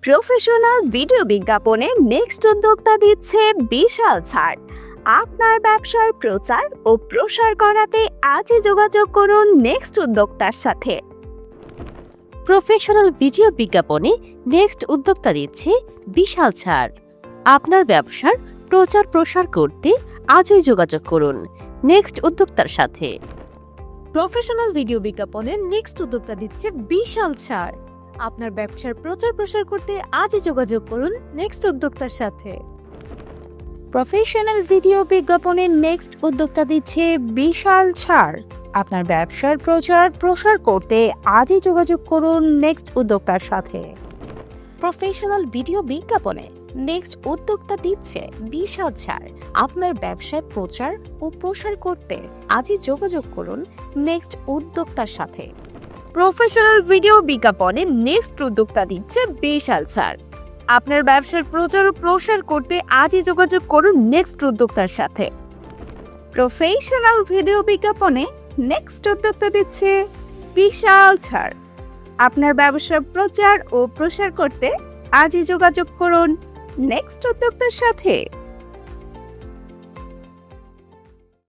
Professional video বিজ্ঞাপনে next উদ্যোক্তা দিচ্ছে বিশাল ছাড়। আপনার ব্যবসার প্রচার ও প্রসার করাতে আজই যোগাযোগ করুন নেক্সট উদ্যোক্তার সাথে। প্রফেশনাল ভিডিও বিজ্ঞাপনে নেক্সট উদ্যোক্তা দিচ্ছে বিশাল ছাড়। আপনার ব্যবসার প্রচার প্রসার করতে আজই যোগাযোগ করুন নেক্সট উদ্যোক্তার সাথে। প্রফেশনাল ভিডিও বিজ্ঞাপনে নেক্সট উদ্যোক্তা দিচ্ছে বিশাল ছাড়। আপনার ব্যবসার প্রচার প্রসার করতে আজই যোগাযোগ করুন নেক্সট উদ্যোক্তার সাথে। প্রফেশনাল ভিডিও বিজ্ঞাপনে নেক্সট উদ্যোক্তা দিচ্ছে বিশাল ছাড়। আপনার ব্যবসার প্রচার প্রসার করতে আজই যোগাযোগ করুন নেক্সট উদ্যোক্তার সাথে। প্রফেশনাল ভিডিও বিজ্ঞাপনে নেক্সট উদ্যোক্তা দিচ্ছে বিশাল ছাড়। আপনার ব্যবসায় প্রচার ও প্রসার করতে আজই যোগাযোগ করুন নেক্সট উদ্যোক্তার সাথে। প্রফেশনাল ভিডিও বিজ্ঞাপনে নেক্সট উদ্যোক্তা দিচ্ছে বিশাল ছাড়। আপনার ব্যবসার প্রচার ও প্রসার করতে আজই যোগাযোগ করুন নেক্সট উদ্যোক্তার সাথে। প্রফেশনাল ভিডিও বিজ্ঞাপনে নেক্সট উদ্যোক্তা দিচ্ছে বিশাল ছাড়। আপনার ব্যবসার প্রচার ও প্রসার করতে আজই যোগাযোগ করুন নেক্সট উদ্যোক্তার সাথে।